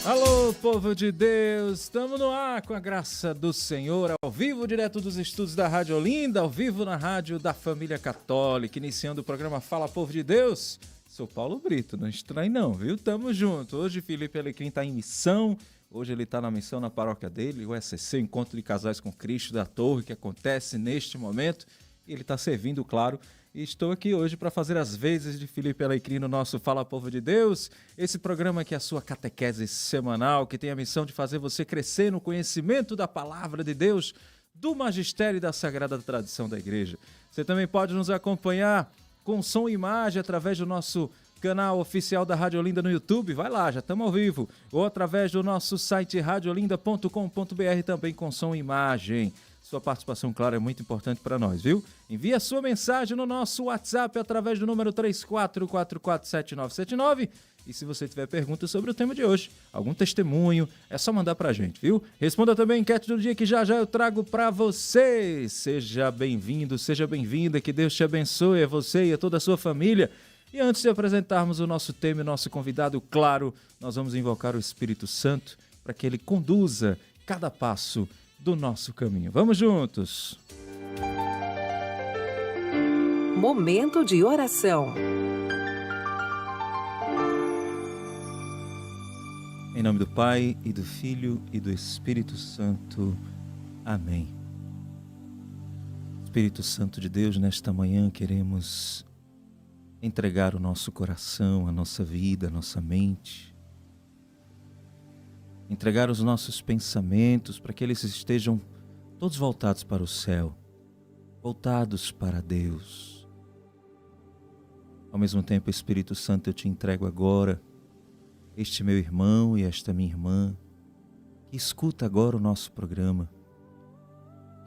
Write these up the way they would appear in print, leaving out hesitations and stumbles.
Alô, povo de Deus, estamos no ar com a graça do Senhor, ao vivo, direto dos estúdios da Rádio Olinda, ao vivo na rádio da Família Católica, iniciando o programa Fala, Povo de Deus. Sou Paulo Brito, não estranhe não, viu? Tamo junto. Hoje Felipe Alecrim está em missão, hoje ele está na missão na paróquia dele, o ECC, Encontro de Casais com Cristo da Torre, que acontece neste momento, e ele está servindo, claro. E estou aqui hoje para fazer as vezes de Felipe Alecrim no nosso Fala Povo de Deus, esse programa que é a sua catequese semanal, que tem a missão de fazer você crescer no conhecimento da palavra de Deus, do magistério e da sagrada tradição da igreja. Você também pode nos acompanhar com som e imagem através do nosso canal oficial da Rádio Olinda no YouTube, vai lá, já estamos ao vivo, ou através do nosso site radioolinda.com.br também com som e imagem. Sua participação, claro, é muito importante para nós, viu? Envie a sua mensagem no nosso WhatsApp através do número 34447979. E se você tiver perguntas sobre o tema de hoje, algum testemunho, é só mandar pra gente, viu? Responda também a enquete do dia que já eu trago para você. Seja bem-vindo, seja bem-vinda, que Deus te abençoe, a você e a toda a sua família. E antes de apresentarmos o nosso tema e o nosso convidado, claro, nós vamos invocar o Espírito Santo para que ele conduza cada passo do nosso caminho. Vamos juntos! Momento de oração. Em nome do Pai, e do Filho, e do Espírito Santo. Amém. Espírito Santo de Deus, nesta manhã queremos entregar o nosso coração, a nossa vida, a nossa mente, entregar os nossos pensamentos para que eles estejam todos voltados para o céu, voltados para Deus. Ao mesmo tempo, Espírito Santo, eu te entrego agora este meu irmão e esta minha irmã, que escuta agora o nosso programa,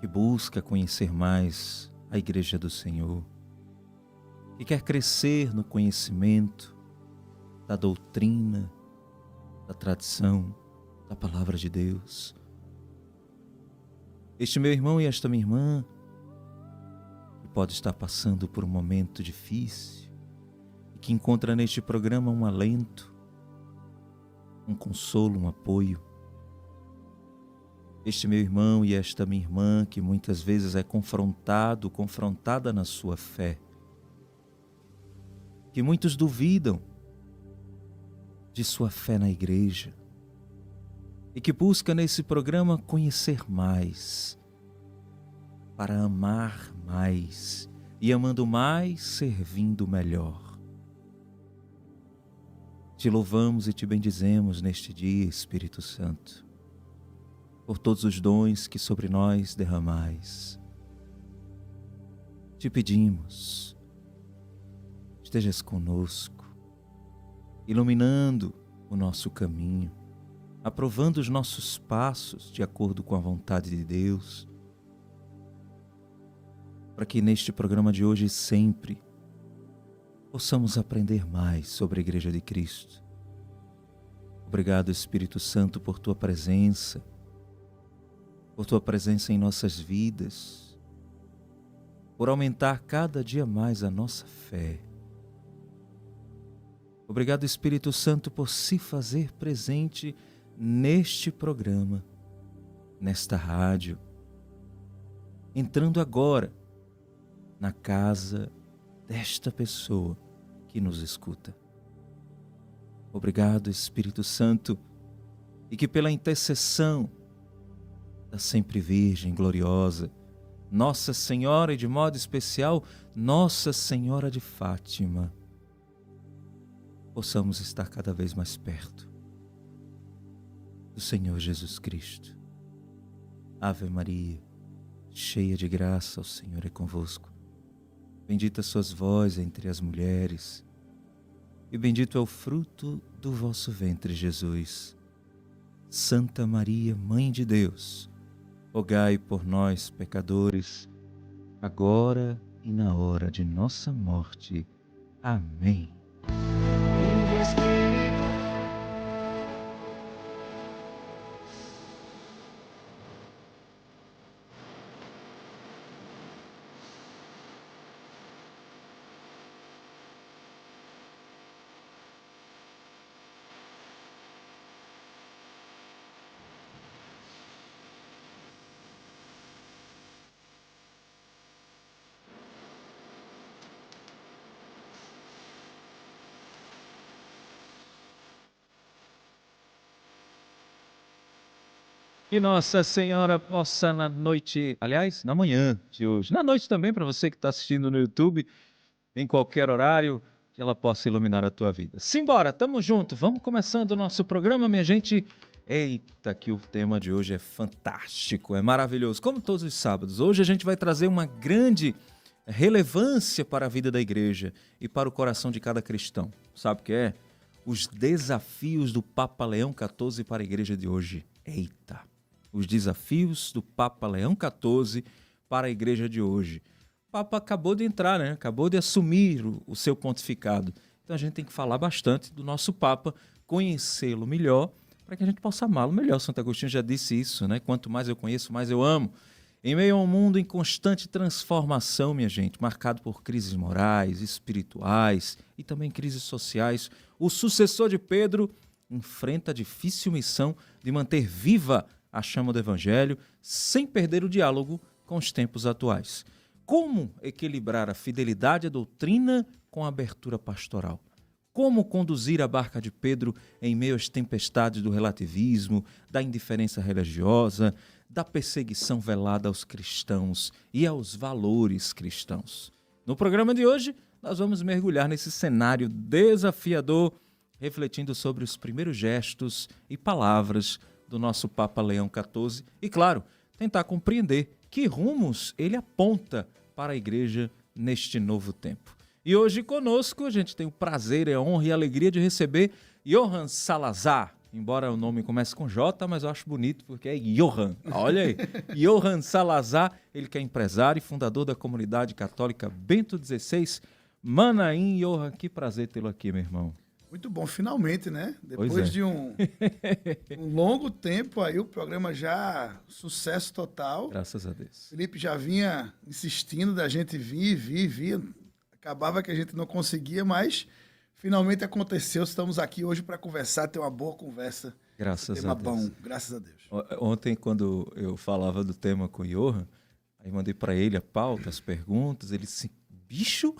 que busca conhecer mais a Igreja do Senhor, que quer crescer no conhecimento da doutrina, da tradição, da palavra de Deus. Este meu irmão e esta minha irmã, que pode estar passando por um momento difícil, e que encontra neste programa um alento, um consolo, um apoio. Este meu irmão e esta minha irmã, que muitas vezes é confrontada na sua fé, que muitos duvidam de sua fé na igreja, e que busca nesse programa conhecer mais, para amar mais, e amando mais, servindo melhor. Te louvamos e te bendizemos neste dia, Espírito Santo, por todos os dons que sobre nós derramais. Te pedimos, estejas conosco, iluminando o nosso caminho, aprovando os nossos passos de acordo com a vontade de Deus, para que neste programa de hoje e sempre possamos aprender mais sobre a Igreja de Cristo. Obrigado, Espírito Santo, por tua presença em nossas vidas, por aumentar cada dia mais a nossa fé. Obrigado, Espírito Santo, por se fazer presente neste programa, nesta rádio, entrando agora na casa desta pessoa que nos escuta. Obrigado, Espírito Santo, e que pela intercessão da sempre Virgem gloriosa, Nossa Senhora e de modo especial Nossa Senhora de Fátima, possamos estar cada vez mais perto do Senhor Jesus Cristo. Ave Maria, cheia de graça, o Senhor é convosco. Bendita sois vós entre as mulheres, e bendito é o fruto do vosso ventre, Jesus. Santa Maria, Mãe de Deus, rogai por nós, pecadores, agora e na hora de nossa morte. Amém. Que Nossa Senhora possa na noite, aliás, na manhã de hoje, na noite também para você que está assistindo no YouTube, em qualquer horário, que ela possa iluminar a tua vida. Simbora, tamo junto, vamos começando o nosso programa, minha gente. Eita, que o tema de hoje é fantástico, é maravilhoso, como todos os sábados. Hoje a gente vai trazer uma grande relevância para a vida da igreja e para o coração de cada cristão. Sabe o que é? Os desafios do Papa Leão XIV para a igreja de hoje. Eita! Os desafios do Papa Leão XIV para a igreja de hoje. O Papa acabou de entrar, né? Acabou de assumir o seu pontificado. Então a gente tem que falar bastante do nosso Papa, conhecê-lo melhor, para que a gente possa amá-lo melhor. Santo Agostinho já disse isso, né? Quanto mais eu conheço, mais eu amo. Em meio a um mundo em constante transformação, minha gente, marcado por crises morais, espirituais e também crises sociais, o sucessor de Pedro enfrenta a difícil missão de manter viva a chama do Evangelho sem perder o diálogo com os tempos atuais. Como equilibrar a fidelidade à doutrina com a abertura pastoral? Como conduzir a barca de Pedro em meio às tempestades do relativismo, da indiferença religiosa, da perseguição velada aos cristãos e aos valores cristãos? No programa de hoje, nós vamos mergulhar nesse cenário desafiador, refletindo sobre os primeiros gestos e palavras do nosso Papa Leão XIV e, claro, tentar compreender que rumos ele aponta para a igreja neste novo tempo. E hoje conosco a gente tem o prazer, a honra e a alegria de receber Johann Salazar. Embora o nome comece com J, mas eu acho bonito porque é Johann. Olha aí, Johann Salazar, ele que é empresário e fundador da comunidade católica Bento XVI. Manaim, Johann, que prazer tê-lo aqui, meu irmão. Muito bom, finalmente, né? Depois de um longo tempo aí, o programa já sucesso total. Graças a Deus. Felipe já vinha insistindo da gente vir. Acabava que a gente não conseguia, mas finalmente aconteceu. Estamos aqui hoje para conversar, ter uma boa conversa. Graças a Deus. Tema bom, graças a Deus. Ontem, quando eu falava do tema com o Johann, aí mandei para ele a pauta, as perguntas, ele disse, bicho...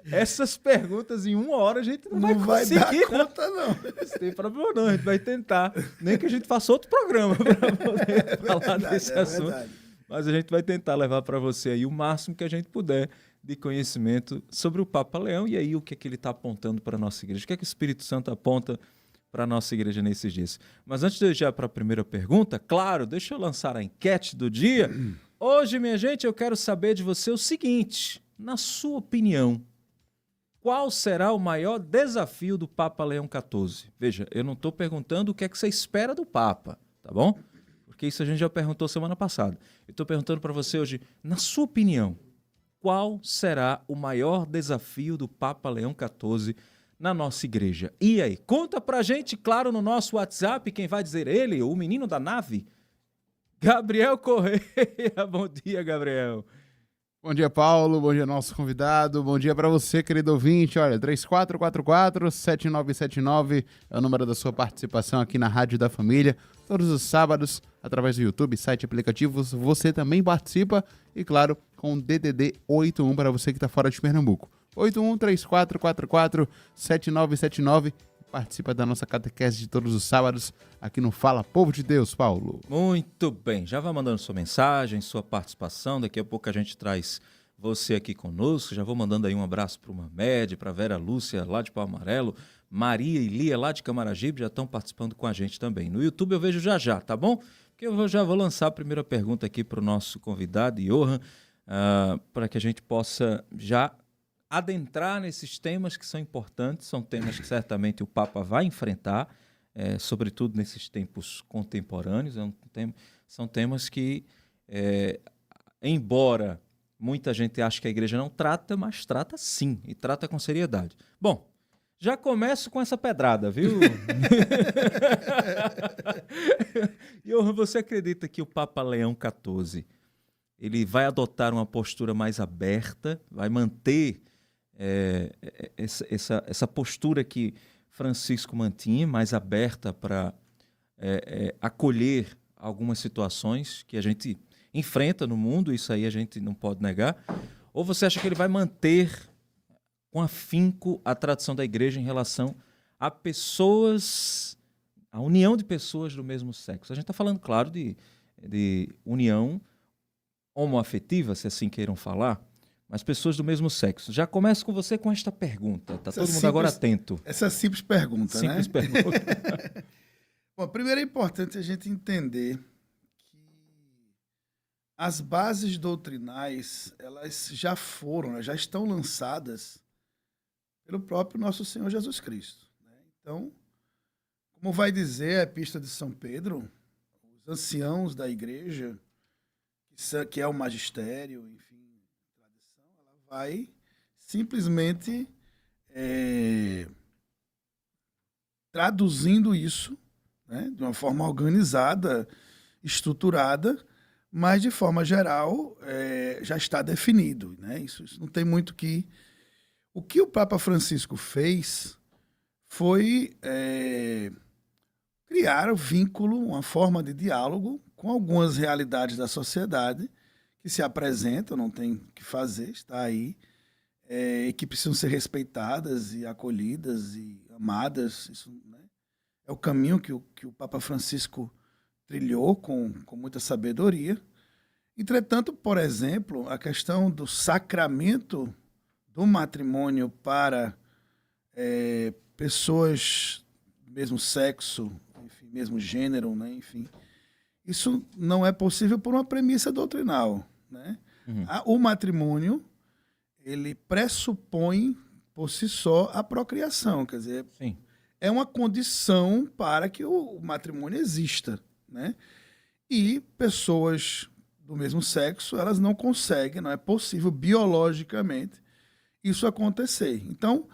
Essas perguntas em 1 hora a gente não vai conseguir. Dar conta, não. Não tem problema não, a gente vai tentar. Nem que a gente faça outro programa para poder falar desse assunto. Verdade. Mas a gente vai tentar levar para você aí o máximo que a gente puder de conhecimento sobre o Papa Leão e aí o que é que ele está apontando para a nossa igreja. O que é que o Espírito Santo aponta para a nossa igreja nesses dias. Mas antes de eu ir para a primeira pergunta, claro, deixa eu lançar a enquete do dia. Hoje, minha gente, eu quero saber de você o seguinte, na sua opinião, qual será o maior desafio do Papa Leão XIV? Veja, eu não estou perguntando o que é que você espera do Papa, tá bom? Porque isso a gente já perguntou semana passada. Eu estou perguntando para você hoje, na sua opinião, qual será o maior desafio do Papa Leão XIV na nossa igreja? E aí, conta pra gente, claro, no nosso WhatsApp, quem vai dizer ele, o menino da nave, Gabriel Correia. Bom dia, Gabriel. Bom dia, Paulo. Bom dia, nosso convidado. Bom dia para você, querido ouvinte. Olha, 3444-7979 é o número da sua participação aqui na Rádio da Família. Todos os sábados, através do YouTube, site, aplicativos, você também participa. E, claro, com DDD 81 para você que está fora de Pernambuco. 813444-7979. Participa da nossa catequese de todos os sábados aqui no Fala Povo de Deus, Paulo. Muito bem, já vai mandando sua mensagem, sua participação, daqui a pouco a gente traz você aqui conosco, já vou mandando aí um abraço para o Mamed, para a Vera Lúcia lá de Pau Amarelo, Maria e Lia lá de Camaragibe já estão participando com a gente também. No YouTube eu vejo já, tá bom? Porque eu já vou lançar a primeira pergunta aqui para o nosso convidado, Johann, para que a gente possa já adentrar nesses temas que são importantes, são temas que certamente o Papa vai enfrentar, sobretudo nesses tempos contemporâneos, são temas que, embora muita gente ache que a igreja não trata, mas trata sim, e trata com seriedade. Bom, já começo com essa pedrada, viu? Johann, você acredita que o Papa Leão XIV ele vai adotar uma postura mais aberta, vai manter essa postura que Francisco mantinha, mais aberta para acolher algumas situações que a gente enfrenta no mundo, isso aí a gente não pode negar, ou você acha que ele vai manter com afinco a tradição da igreja em relação a pessoas a união de pessoas do mesmo sexo. A gente está falando, claro, de união homoafetiva, se assim queiram falar, mas pessoas do mesmo sexo. Já começo com você com esta pergunta. Está todo mundo agora atento. Essa simples pergunta, Simples né? pergunta. Bom, primeiro é importante a gente entender que as bases doutrinais, elas já foram, elas já estão lançadas pelo próprio nosso Senhor Jesus Cristo, né? Então, como vai dizer a Epístola de São Pedro, os anciãos da igreja, que é o magistério, enfim, tradição, ela vai simplesmente traduzindo isso, né, de uma forma organizada, estruturada, mas de forma geral já está definido, né? Isso não tem muito que... O que o Papa Francisco fez foi criar um vínculo, uma forma de diálogo com algumas realidades da sociedade que se apresentam, não tem o que fazer, está aí, e que precisam ser respeitadas e acolhidas e amadas. Isso, né, é o caminho que o Papa Francisco trilhou com muita sabedoria. Entretanto, por exemplo, a questão do sacramento do matrimônio para pessoas do mesmo sexo, enfim, mesmo gênero, né, enfim, isso não é possível por uma premissa doutrinal, né? Uhum. O matrimônio, ele pressupõe por si só a procriação, quer dizer, Sim. é uma condição para que o matrimônio exista, né? E pessoas do mesmo sexo, elas não conseguem, não é possível biologicamente isso acontecer. Então,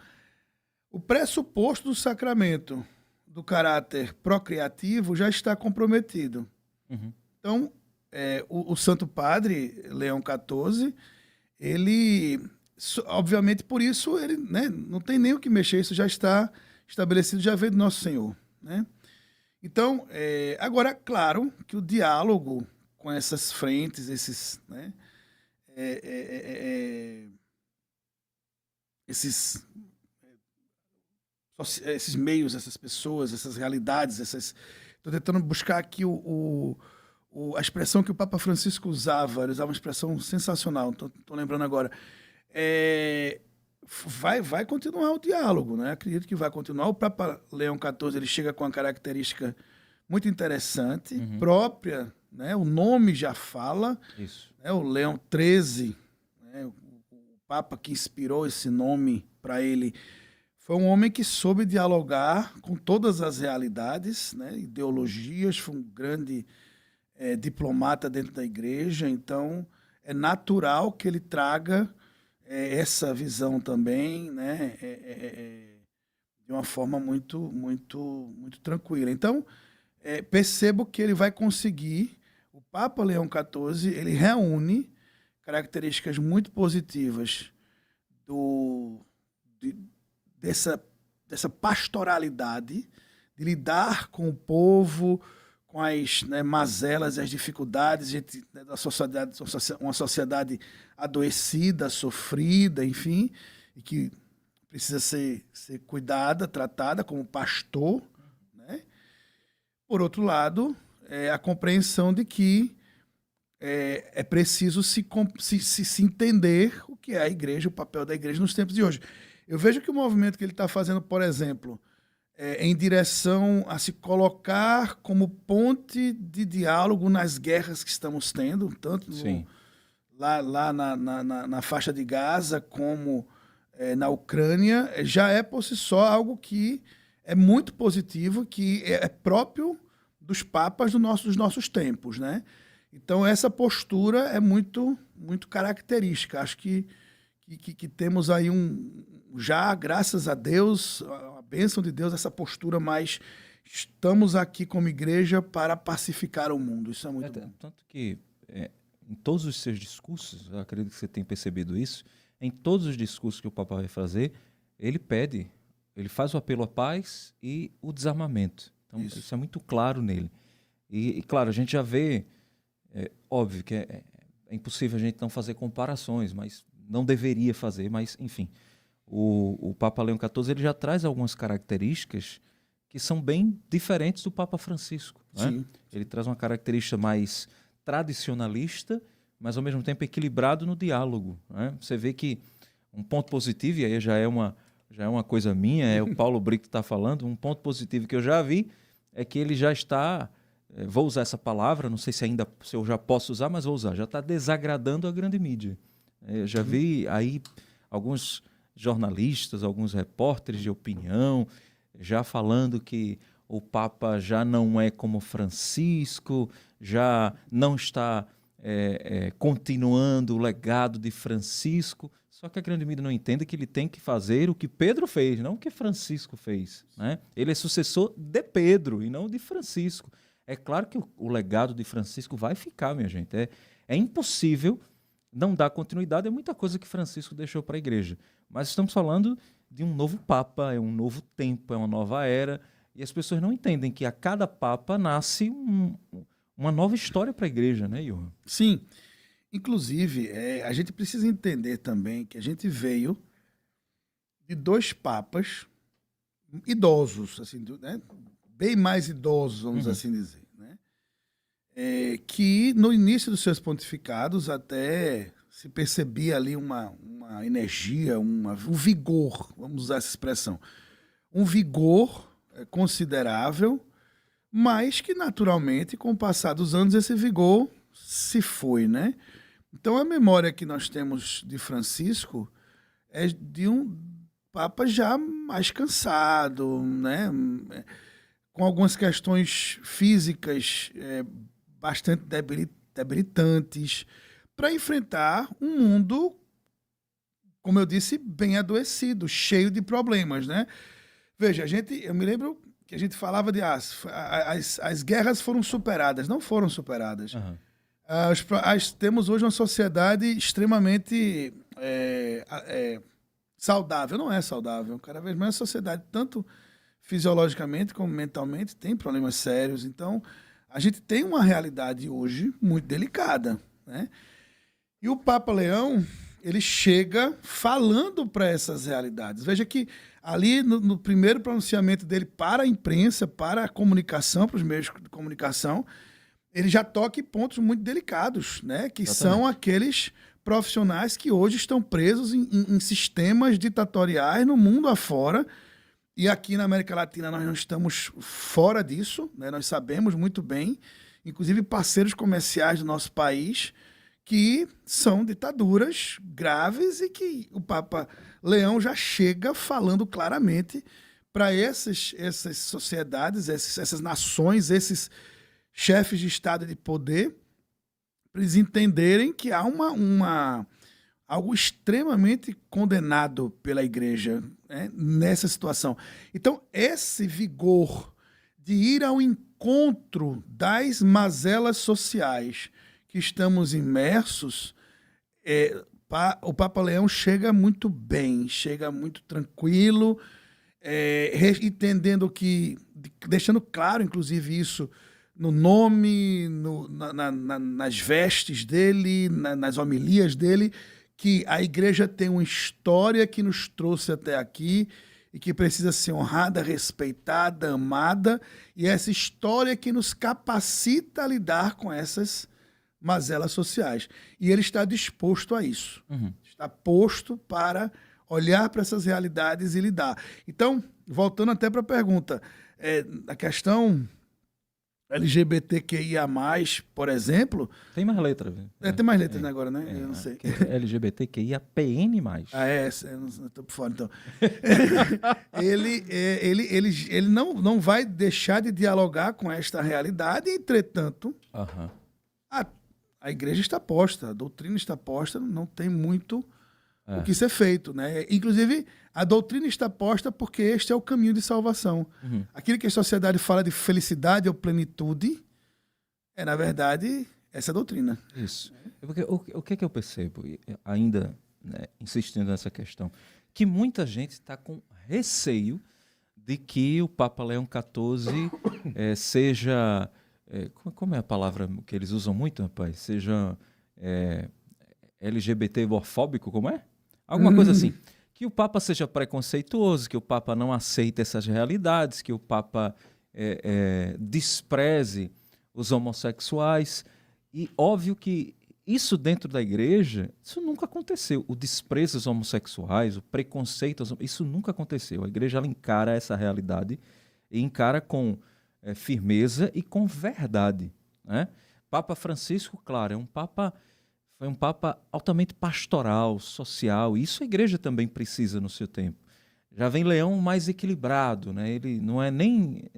o pressuposto do sacramento do caráter procriativo já está comprometido. Uhum. Então, o Santo Padre, Leão XIV, ele, obviamente por isso, ele, né, não tem nem o que mexer, isso já está estabelecido, já veio do Nosso Senhor, né? Então, agora, claro que o diálogo com essas frentes, esses, né, esses meios, essas pessoas, essas realidades, estou tentando buscar aqui a expressão que o Papa Francisco usava, ele usava uma expressão sensacional, estou lembrando agora. Vai continuar o diálogo, né? Acredito que vai continuar. O Papa Leão XIV ele chega com uma característica muito interessante, própria, né? O nome já fala. Isso. Né? O Leão XIII, né? o Papa que inspirou esse nome para ele, foi um homem que soube dialogar com todas as realidades, né? Ideologias, foi um grande diplomata dentro da igreja, então é natural que ele traga essa visão também, né? De uma forma muito, muito, muito tranquila. Então, percebo que ele vai conseguir, o Papa Leão XIV, ele reúne características muito positivas dessa pastoralidade, de lidar com o povo, com as, né, mazelas e as dificuldades da sociedade, uma sociedade adoecida, sofrida, enfim, e que precisa ser cuidada, tratada como pastor, né? Por outro lado, a compreensão de que é preciso se entender o que é a igreja, o papel da igreja nos tempos de hoje. Eu vejo que o movimento que ele está fazendo, por exemplo, em direção a se colocar como ponte de diálogo nas guerras que estamos tendo, tanto lá na faixa de Gaza como na Ucrânia, já é por si só algo que é muito positivo, que é próprio dos papas dos nossos tempos, né? Então, essa postura é muito, muito característica. Acho que temos aí já, graças a Deus, a bênção de Deus, essa postura mais... Estamos aqui como igreja para pacificar o mundo. Isso é muito bom. Tanto que, em todos os seus discursos, eu acredito que você tem percebido isso, em todos os discursos que o Papa vai fazer, ele faz o apelo à paz e o desarmamento. Então, isso é muito claro nele. E claro, a gente já vê... óbvio que é impossível a gente não fazer comparações, mas não deveria fazer, mas enfim. O Papa Leão XIV ele já traz algumas características que são bem diferentes do Papa Francisco. Né? Sim. Ele traz uma característica mais tradicionalista, mas ao mesmo tempo equilibrado no diálogo. Né? Você vê que um ponto positivo, e aí já é uma coisa minha, é o Paulo Brito está falando, um ponto positivo que eu já vi é que ele já está, vou usar essa palavra, não sei se eu já posso usar, mas vou usar, já está desagradando a grande mídia. Eu já vi aí alguns jornalistas, alguns repórteres de opinião, já falando que o Papa já não é como Francisco, já não está continuando o legado de Francisco. Só que a grande mídia não entende que ele tem que fazer o que Pedro fez, não o que Francisco fez. Né? Ele é sucessor de Pedro e não de Francisco. É claro que o legado de Francisco vai ficar, minha gente. É impossível não dar continuidade a muita coisa que Francisco deixou para a igreja. Mas estamos falando de um novo Papa, é um novo tempo, é uma nova era, e as pessoas não entendem que a cada Papa nasce uma nova história para a igreja, né, Johan? Sim. Inclusive, a gente precisa entender também que a gente veio de 2 papas idosos, assim, né? Bem mais idosos, vamos assim dizer, né? Que no início dos seus pontificados até se percebia ali uma energia, um vigor, vamos usar essa expressão, um vigor considerável, mas que naturalmente, com o passar dos anos, esse vigor se foi, né? Então a memória que nós temos de Francisco é de um Papa já mais cansado, né? Com algumas questões físicas bastante debilitantes, para enfrentar um mundo, como eu disse, bem adoecido, cheio de problemas, né? Veja, eu me lembro que a gente falava de as guerras foram superadas, não foram superadas. Uhum. Temos hoje uma sociedade extremamente saudável, não é saudável, cada vez mais a sociedade, tanto fisiologicamente como mentalmente, tem problemas sérios, então a gente tem uma realidade hoje muito delicada, né? E o Papa Leão, ele chega falando para essas realidades. Veja que ali no primeiro pronunciamento dele para a imprensa, para a comunicação, para os meios de comunicação, ele já toca em pontos muito delicados, né? Que Exatamente. são aqueles profissionais que hoje estão presos em sistemas ditatoriais no mundo afora. E aqui na América Latina nós não estamos fora disso, né? Nós sabemos muito bem, inclusive parceiros comerciais do nosso país, que são ditaduras graves e que o Papa Leão já chega falando claramente para essas sociedades, essas nações, esses chefes de Estado e de poder, para eles entenderem que há algo extremamente condenado pela igreja, né, nessa situação. Então, esse vigor de ir ao encontro das mazelas sociais que estamos imersos, o Papa Leão chega muito bem, chega muito tranquilo, entendendo que, deixando claro, inclusive, isso no nome, nas vestes dele, nas homilias dele, que a igreja tem uma história que nos trouxe até aqui e que precisa ser honrada, respeitada, amada, e essa história que nos capacita a lidar com essas mazelas sociais. E ele está disposto a isso. Uhum. Está posto para olhar para essas realidades e lidar. Então, voltando até para a pergunta, a questão LGBTQIA+, por exemplo... Tem mais letras. Tem mais letras, né, agora, né? Eu não sei. LGBTQIAPN+. Eu não estou por fora, então. ele não vai deixar de dialogar com esta realidade, entretanto, Uhum. a igreja está posta, a doutrina está posta, não tem muito o que ser feito, né? Inclusive, a doutrina está posta porque este é o caminho de salvação. Uhum. Aquilo que a sociedade fala de felicidade ou plenitude é, na verdade, essa doutrina. Isso. Porque o que é que eu percebo, ainda, né, insistindo nessa questão, que muita gente está com receio de que o Papa Leão XIV seja... como é a palavra que eles usam muito, rapaz? Seja LGBT-fóbico, como é? Alguma coisa assim. que o Papa seja preconceituoso, que o Papa não aceite essas realidades, que o Papa despreze os homossexuais. E óbvio que isso dentro da igreja, isso nunca aconteceu. O desprezo aos homossexuais, o preconceito, isso nunca aconteceu. A igreja ela encara essa realidade e encara com firmeza e com verdade, né? Papa Francisco, claro, foi um Papa altamente pastoral, social. E isso a igreja também precisa no seu tempo. Já vem Leão mais equilibrado, né? Ele não é nem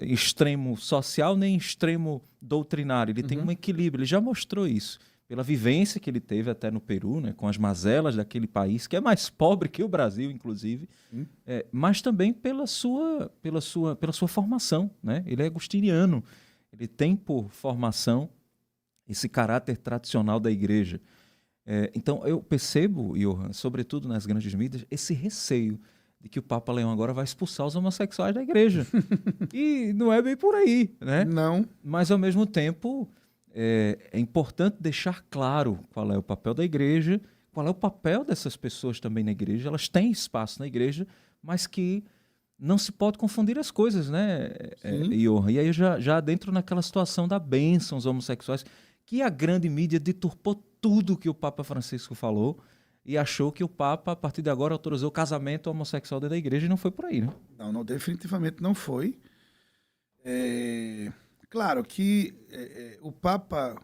extremo social, nem extremo doutrinário. Ele tem um equilíbrio, ele já mostrou isso. Pela vivência que ele teve até no Peru, né, com as mazelas daquele país, que é mais pobre que o Brasil, inclusive, mas também pela sua formação, né? Ele é agostiniano, ele tem por formação esse caráter tradicional da igreja. Então, eu percebo, Johan, sobretudo nas grandes mídias, esse receio de que o Papa Leão agora vai expulsar os homossexuais da igreja. E não é bem por aí, né? Não. Mas, ao mesmo tempo, é importante deixar claro qual é o papel da igreja, qual é o papel dessas pessoas também na igreja. Elas têm espaço na igreja, mas que não se pode confundir as coisas, né, Johan? E aí já dentro naquela situação da bênção aos homossexuais, que a grande mídia deturpou tudo que o Papa Francisco falou, e achou que o Papa, a partir de agora, autorizou o casamento homossexual dentro da igreja, e não foi por aí, né? Não, definitivamente não foi. Claro que o Papa